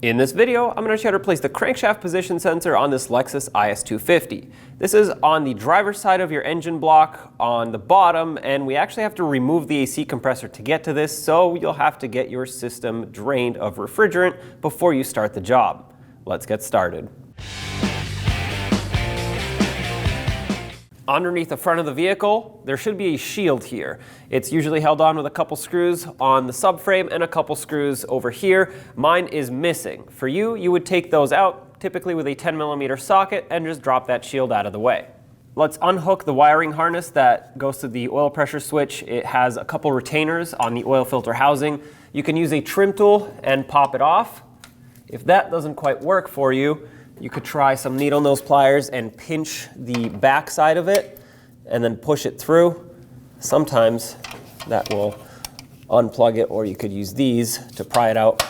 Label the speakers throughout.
Speaker 1: In this video, I'm going to show you how to replace the crankshaft position sensor on this Lexus IS250. This is on the driver's side of your engine block on the bottom, and we actually have to remove the AC compressor to get to this, so you'll have to get your system drained of refrigerant before you start the job. Let's get started. Underneath the front of the vehicle, there should be a shield here. It's usually held on with a couple screws on the subframe and a couple screws over here. Mine is missing. For you, you would take those out, typically with a 10mm socket, and just drop that shield out of the way. Let's unhook the wiring harness that goes to the oil pressure switch. It has a couple retainers on the oil filter housing. You can use a trim tool and pop it off. If that doesn't quite work for you, you could try some needle nose pliers and pinch the back side of it and then push it through. Sometimes that will unplug it, or you could use these to pry it out.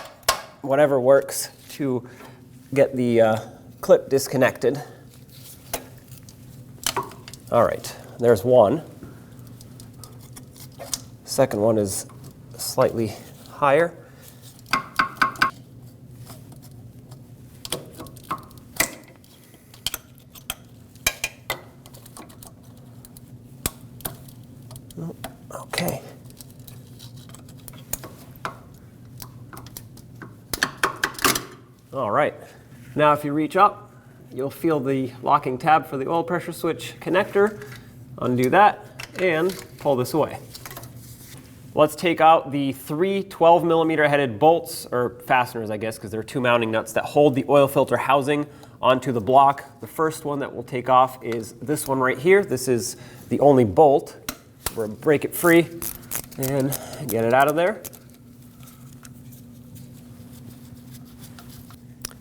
Speaker 1: Whatever works to get the clip disconnected. All right, there's one. Second one is slightly higher. Okay. All right. Now if you reach up, you'll feel the locking tab for the oil pressure switch connector. Undo that and pull this away. Let's take out the three 12mm headed bolts, or fasteners I guess, because they're two mounting nuts that hold the oil filter housing onto the block. The first one that we'll take off is this one right here. This is the only bolt. We'll break it free and get it out of there.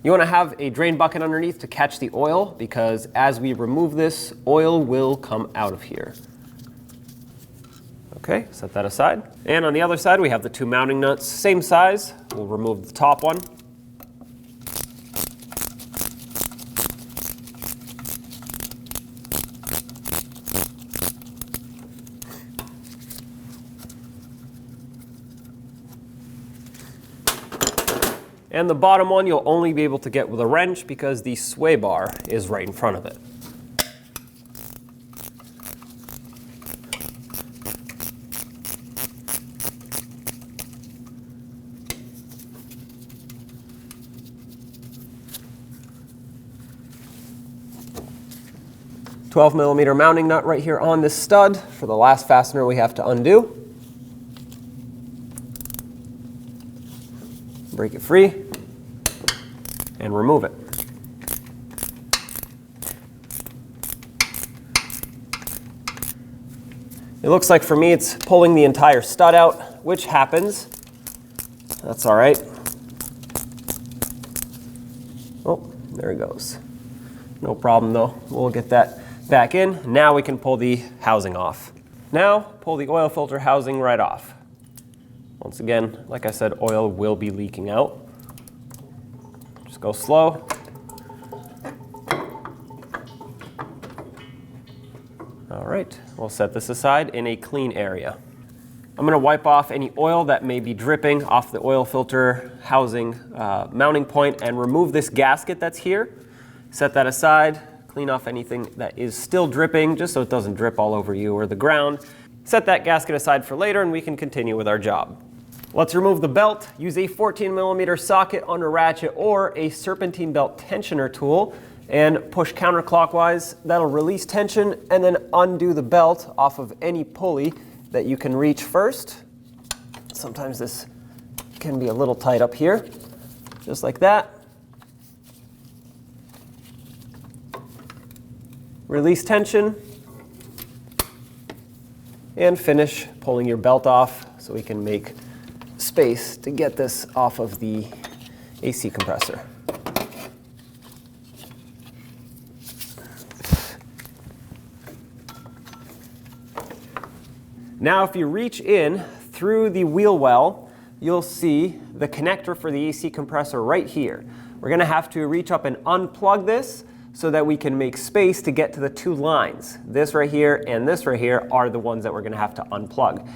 Speaker 1: You want to have a drain bucket underneath to catch the oil, because as we remove this, oil will come out of here. Okay, set that aside. And on the other side, we have the two mounting nuts, same size. We'll remove the top one. And the bottom one you'll only be able to get with a wrench because the sway bar is right in front of it. A 12mm mounting nut right here on this stud for the last fastener we have to undo. Break it free and remove it. It looks like for me it's pulling the entire stud out, which happens. That's all right. Oh, there it goes. No problem though. We'll get that back in. Now we can pull the housing off. Now pull the oil filter housing right off. Once again, like I said, oil will be leaking out. Just go slow. All right, we'll set this aside in a clean area. I'm going to wipe off any oil that may be dripping off the oil filter housing mounting point and remove this gasket that's here. Set that aside, clean off anything that is still dripping, just so it doesn't drip all over you or the ground. Set that gasket aside for later and we can continue with our job. Let's remove the belt. Use a 14mm socket on a ratchet or a serpentine belt tensioner tool and push counterclockwise. That'll release tension and then undo the belt off of any pulley that you can reach first. Sometimes this can be a little tight up here, just like that. Release tension and finish pulling your belt off so we can make space to get this off of the AC compressor. Now if you reach in through the wheel well, you'll see the connector for the AC compressor right here. We're going to have to reach up and unplug this so that we can make space to get to the two lines. This right here and this right here are the ones that we're going to have to unplug.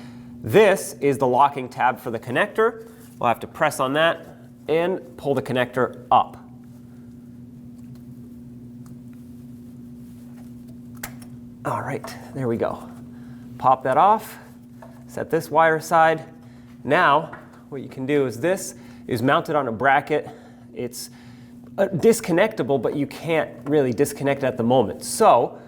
Speaker 1: This is the locking tab for the connector. We'll have to press on that and pull the connector up. All right, there we go. Pop that off, set this wire aside. Now, what you can do is this is mounted on a bracket. It's disconnectable, but you can't really disconnect it at the moment. So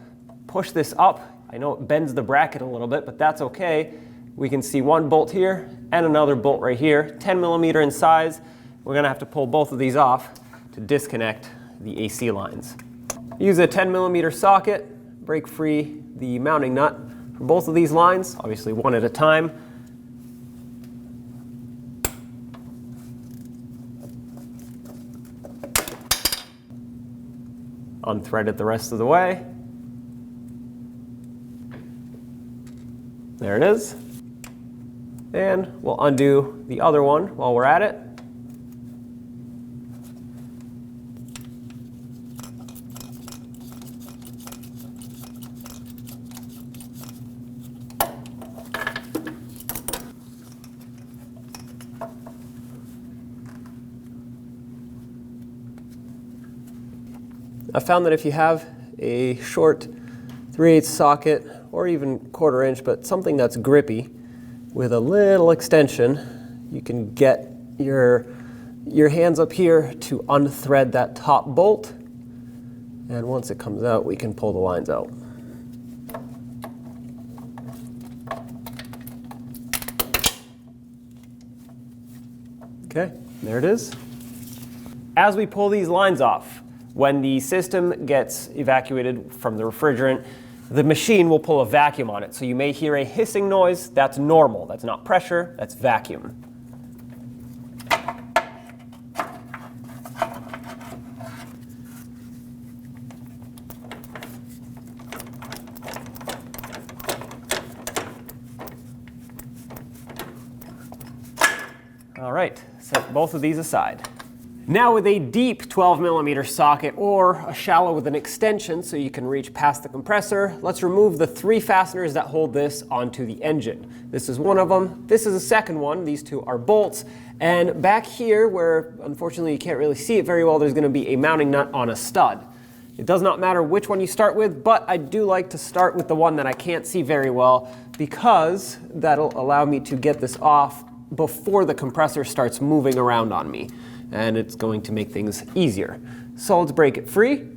Speaker 1: push this up. I know it bends the bracket a little bit, but that's okay. We can see one bolt here and another bolt right here, 10 millimeter in size. We're gonna have to pull both of these off to disconnect the AC lines. Use a 10 millimeter socket, break free the mounting nut for both of these lines, obviously one at a time. Unthread it the rest of the way. There it is. And we'll undo the other one while we're at it. I found that if you have a short 3/8 socket or even 1/4 inch, but something that's grippy with a little extension, you can get your hands up here to unthread that top bolt. And once it comes out, we can pull the lines out. Okay, there it is. As we pull these lines off, when the system gets evacuated from the refrigerant, the machine will pull a vacuum on it. So you may hear a hissing noise. That's normal. That's not pressure, that's vacuum. All right, set both of these aside. Now with a deep 12 millimeter socket or a shallow with an extension so you can reach past the compressor, let's remove the 3 fasteners that hold this onto the engine. This is one of them. This is the second one. These 2 are bolts. And back here, where unfortunately you can't really see it very well, there's going to be a mounting nut on a stud. It does not matter which one you start with, but I do like to start with the one that I can't see very well because that'll allow me to get this off before the compressor starts moving around on me. And it's going to make things easier. So let's break it free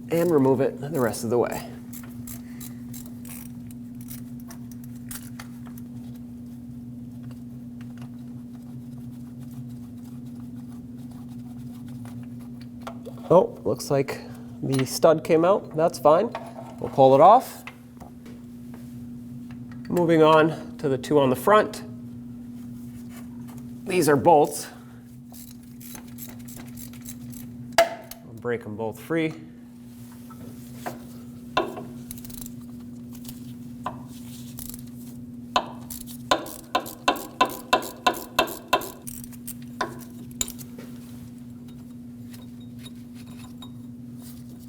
Speaker 1: and remove it the rest of the way. Oh, looks like the stud came out. That's fine. We'll pull it off. Moving on to the 2 on the front. These are bolts. I'll break them both free.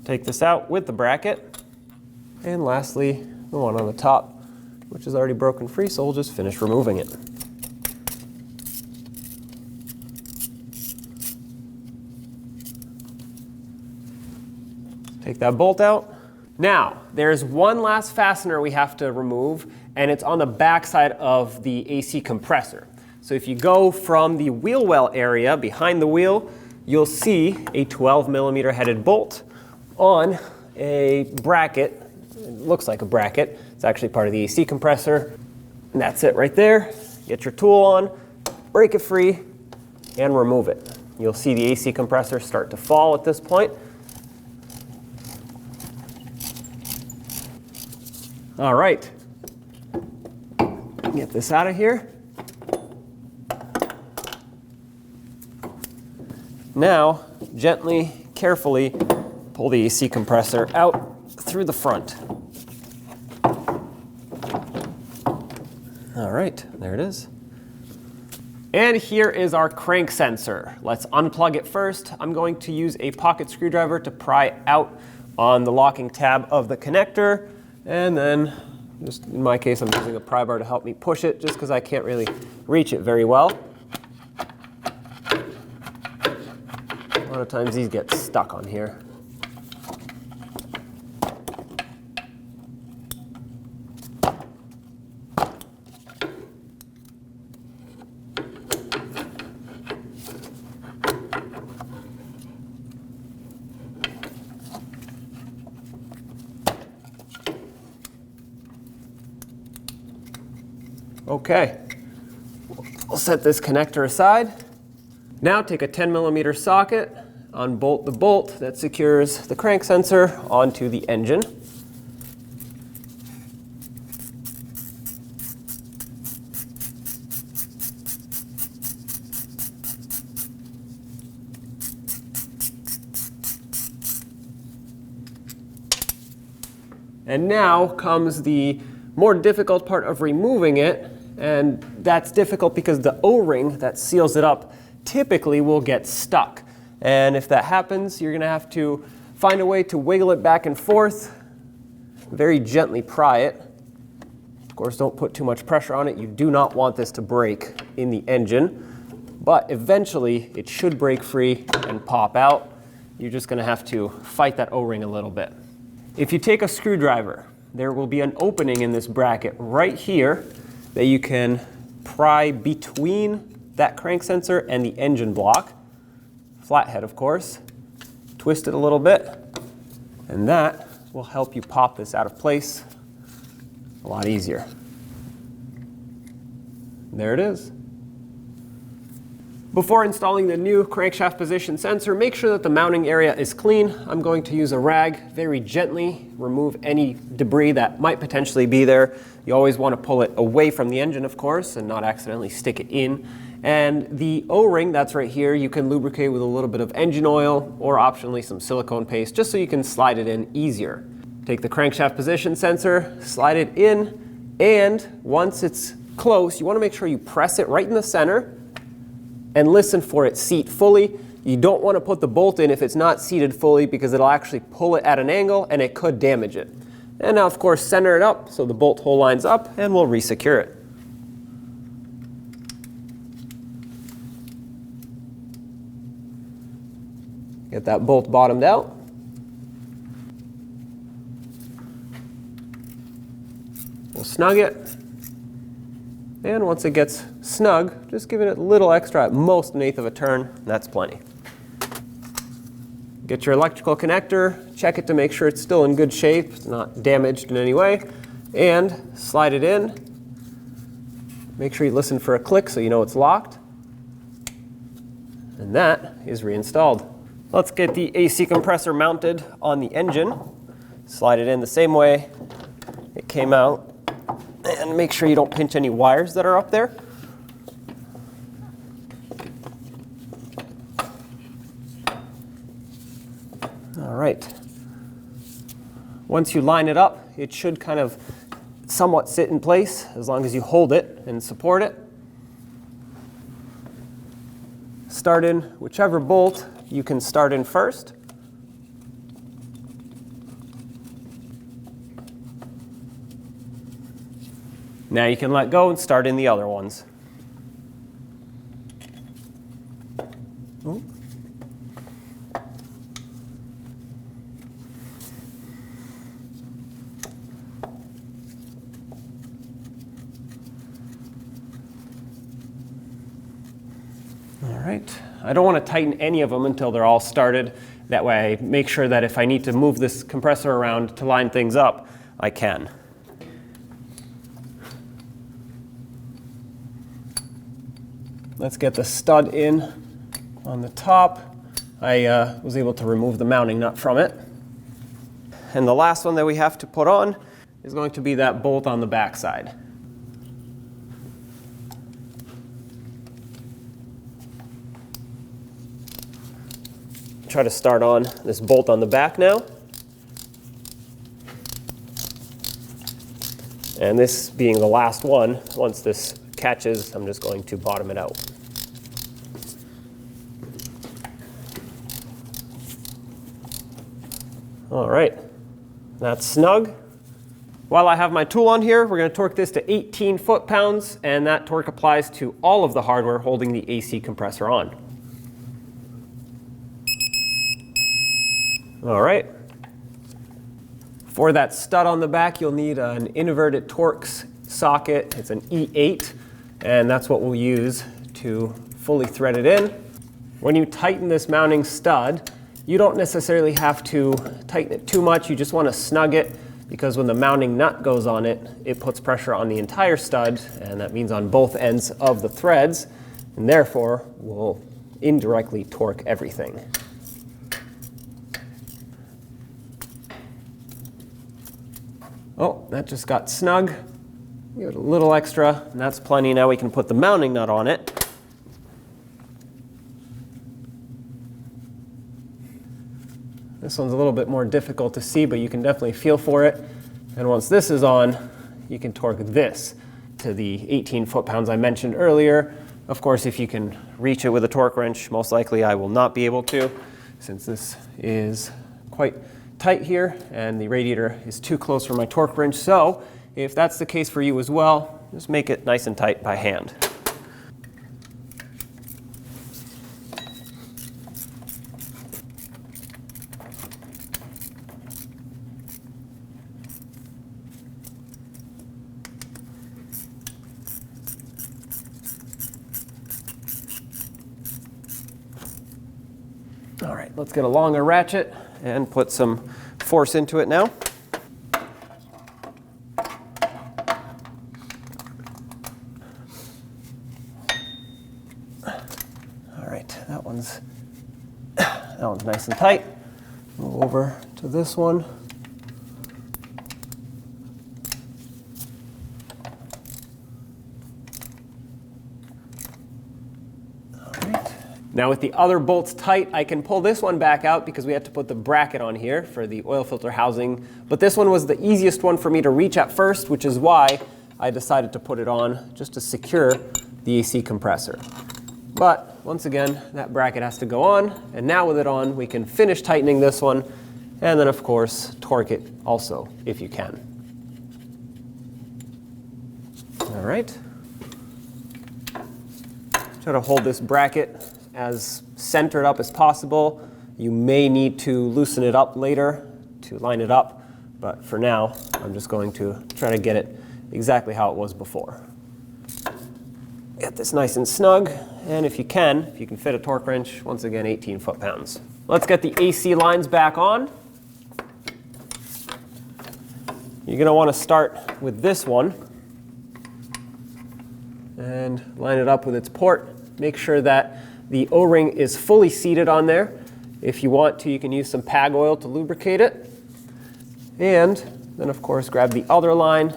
Speaker 1: Take this out with the bracket. And lastly, the one on the top, which is already broken free, so we'll just finish removing it. Take that bolt out. Now, there's one last fastener we have to remove, and it's on the back side of the AC compressor. So if you go from the wheel well area behind the wheel, you'll see a 12 millimeter headed bolt on a bracket. It looks like a bracket. It's actually part of the AC compressor. And that's it right there. Get your tool on, break it free, and remove it. You'll see the AC compressor start to fall at this point. All right, get this out of here. Now, gently, carefully pull the AC compressor out through the front. All right, there it is. And here is our crank sensor. Let's unplug it first. I'm going to use a pocket screwdriver to pry out on the locking tab of the connector, and then Just in my case, I'm using a pry bar to help me push it just because I can't really reach it very well. A lot of times these get stuck on here. Okay, we'll set this connector aside. Now take a 10mm socket, unbolt the bolt that secures the crank sensor onto the engine. And now comes the more difficult part of removing it. And that's difficult because the O-ring that seals it up typically will get stuck. And if that happens, you're going to have to find a way to wiggle it back and forth, very gently pry it. Of course, don't put too much pressure on it. You do not want this to break in the engine, but eventually it should break free and pop out. You're just going to have to fight that O-ring a little bit. If you take a screwdriver, there will be an opening in this bracket right here that you can pry between that crank sensor and the engine block. Flathead, of course. Twist it a little bit, and that will help you pop this out of place a lot easier. There it is. Before installing the new crankshaft position sensor, make sure that the mounting area is clean. I'm going to use a rag, very gently remove any debris that might potentially be there. You always want to pull it away from the engine, of course, and not accidentally stick it in. And the O-ring that's right here, you can lubricate with a little bit of engine oil or optionally some silicone paste, just so you can slide it in easier. Take the crankshaft position sensor, slide it in, and once it's close, you want to make sure you press it right in the center and listen for it seat fully. You don't want to put the bolt in if it's not seated fully because it'll actually pull it at an angle and it could damage it. And now, of course, center it up so the bolt hole lines up, and we'll resecure it. Get that bolt bottomed out. We'll snug it. And once it gets snug, just give it a little extra, at most an eighth of a turn. That's plenty. Get your electrical connector, check it to make sure it's still in good shape, it's not damaged in any way, and slide it in. Make sure you listen for a click so you know it's locked. And that is reinstalled. Let's get the AC compressor mounted on the engine. Slide it in the same way it came out. And make sure you don't pinch any wires that are up there. All right. Once you line it up, it should kind of somewhat sit in place as long as you hold it and support it. Start in whichever bolt you can start in first. Now you can let go and start in the other ones. Ooh. All right. I don't want to tighten any of them until they're all started. That way I make sure that if I need to move this compressor around to line things up, I can. Let's get the stud in on the top. I was able to remove the mounting nut from it. And the last one that we have to put on is going to be that bolt on the back side. Try to start on this bolt on the back now. And this being the last one, once this catches, I'm just going to bottom it out. All right, that's snug. While I have my tool on here, we're going to torque this to 18 foot-pounds, and that torque applies to all of the hardware holding the AC compressor on. All right. For that stud on the back, you'll need an inverted Torx socket. It's an E8, and that's what we'll use to fully thread it in. When you tighten this mounting stud, you don't necessarily have to tighten it too much. You just want to snug it, because when the mounting nut goes on it, it puts pressure on the entire stud, and that means on both ends of the threads, and therefore will indirectly torque everything. Oh, that just got snug. Give it a little extra, and that's plenty. Now we can put the mounting nut on it. This one's a little bit more difficult to see, but you can definitely feel for it. And once this is on, you can torque this to the 18 foot-pounds I mentioned earlier. Of course, if you can reach it with a torque wrench, most likely I will not be able to, since this is quite tight here and the radiator is too close for my torque wrench. So if that's the case for you as well, just make it nice and tight by hand. All right, let's get a longer ratchet and put some force into it now. All right, that one's nice and tight. Move over to this one. Now with the other bolts tight, I can pull this one back out because we had to put the bracket on here for the oil filter housing. But this one was the easiest one for me to reach at first, which is why I decided to put it on just to secure the AC compressor. But once again, that bracket has to go on. And now with it on, we can finish tightening this one. And then of course, torque it also if you can. All right. Try to hold this bracket as centered up as possible. You may need to loosen it up later to line it up, but for now, I'm just going to try to get it exactly how it was before. Get this nice and snug, and if you can fit a torque wrench, once again, 18 foot-pounds. Let's get the AC lines back on. You're going to want to start with this one and line it up with its port. Make sure that the O-ring is fully seated on there. If you want to, you can use some PAG oil to lubricate it. And then, of course, grab the other line,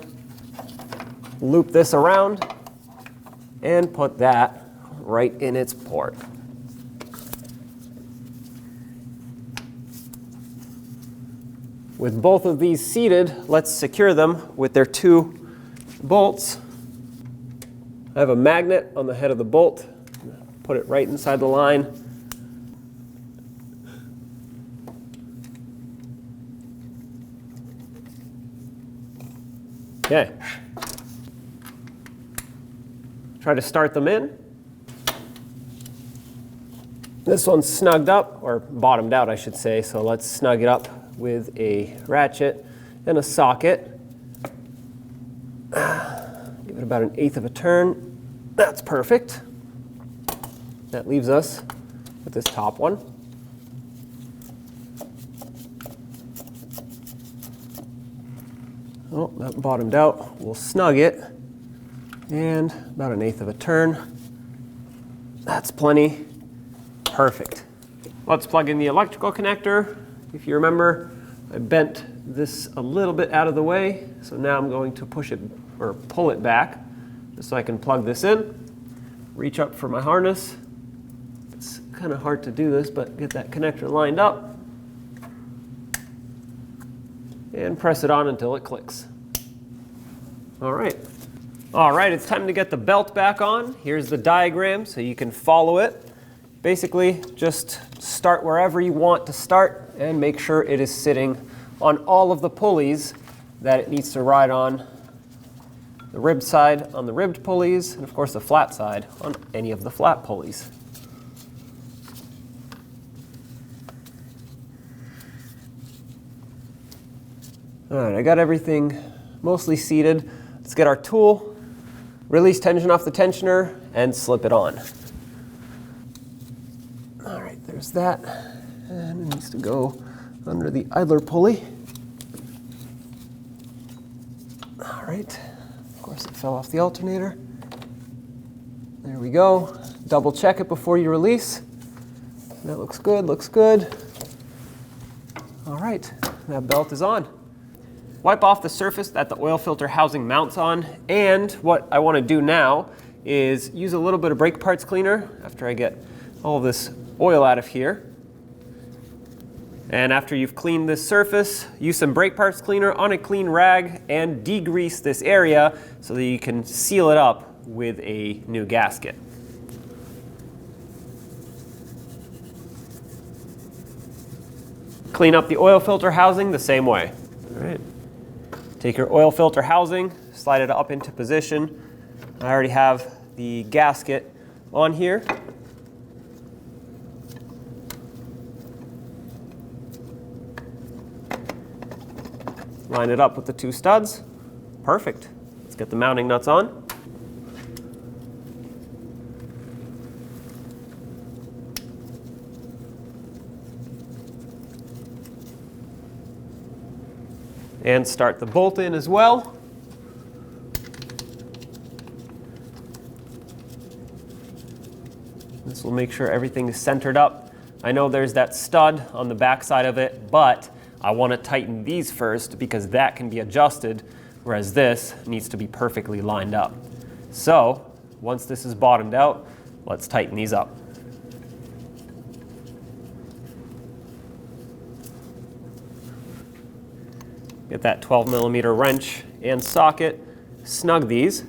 Speaker 1: loop this around, and put that right in its port. With both of these seated, let's secure them with their two bolts. I have a magnet on the head of the bolt. Put it right inside the line. Okay. Try to start them in. This one's snugged up, or bottomed out, I should say, so let's snug it up with a ratchet and a socket. Give it about 1/8 of a turn. That's perfect. That leaves us with this top one. Oh, that bottomed out. We'll snug it, and about 1/8 of a turn. That's plenty. Perfect. Let's plug in the electrical connector. If you remember, I bent this a little bit out of the way, so now I'm going to push it or pull it back just so I can plug this in. Reach up for my harness. It's kind of hard to do this, but get that connector lined up and press it on until it clicks. All right. All right, it's time to get the belt back on. Here's the diagram so you can follow it. Basically, just start wherever you want to start and make sure it is sitting on all of the pulleys that it needs to ride on, the ribbed side on the ribbed pulleys, and of course the flat side on any of the flat pulleys. All right, I got everything mostly seated. Let's get our tool, release tension off the tensioner, and slip it on. All right, there's that. And it needs to go under the idler pulley. All right, of course it fell off the alternator. There we go. Double check it before you release. That looks good, looks good. All right, that belt is on. Wipe off the surface that the oil filter housing mounts on, and what I want to do now is use a little bit of brake parts cleaner after I get all of this oil out of here. And after you've cleaned this surface, use some brake parts cleaner on a clean rag and degrease this area so that you can seal it up with a new gasket. Clean up the oil filter housing the same way. All right. Take your oil filter housing, slide it up into position. I already have the gasket on here. Line it up with the two studs. Perfect. Let's get the mounting nuts on. And start the bolt in as well. This will make sure everything is centered up. I know there's that stud on the back side of it, but I want to tighten these first because that can be adjusted, whereas this needs to be perfectly lined up. So once this is bottomed out, let's tighten these up. Get that 12mm wrench and socket, snug these.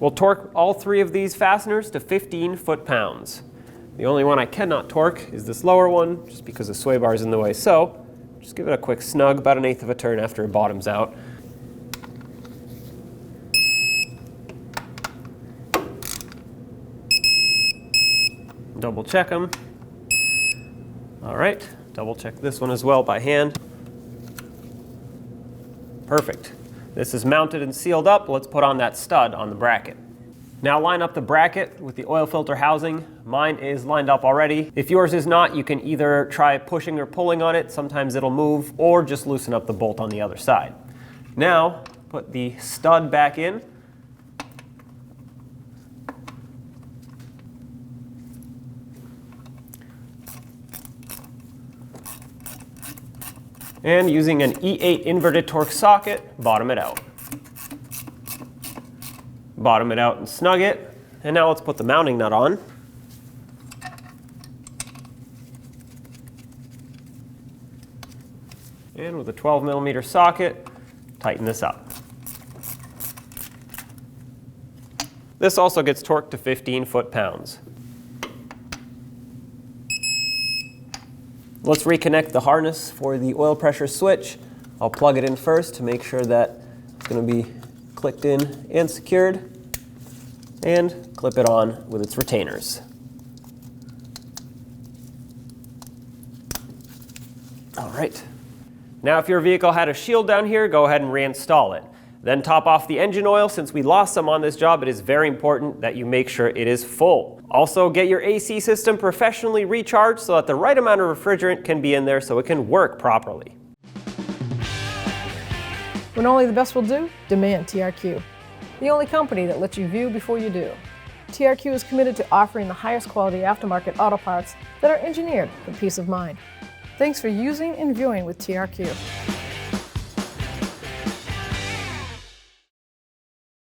Speaker 1: We'll torque all three of these fasteners to 15 foot-pounds. The only one I cannot torque is this lower one, just because the sway bar is in the way. So just give it a quick snug, about 1/8 of a turn after it bottoms out. Double check them. All right, double check this one as well by hand. Perfect. This is mounted and sealed up. Let's put on that stud on the bracket. Now line up the bracket with the oil filter housing. Mine is lined up already. If yours is not, you can either try pushing or pulling on it. Sometimes it'll move, or just loosen up the bolt on the other side. Now, put the stud back in. And using an E8 inverted torque socket, bottom it out. Bottom it out and snug it. And now let's put the mounting nut on. And with a 12mm socket, tighten this up. This also gets torqued to 15 foot-pounds. Let's reconnect the harness for the oil pressure switch. I'll plug it in first to make sure that it's going to be clicked in and secured, and clip it on with its retainers. All right. Now if your vehicle had a shield down here, go ahead and reinstall it. Then top off the engine oil. Since we lost some on this job, it is very important that you make sure it is full. Also, get your AC system professionally recharged so that the right amount of refrigerant can be in there so it can work properly.
Speaker 2: When only the best will do, demand TRQ. The only company that lets you view before you do. TRQ is committed to offering the highest quality aftermarket auto parts that are engineered for peace of mind. Thanks for using and viewing with TRQ.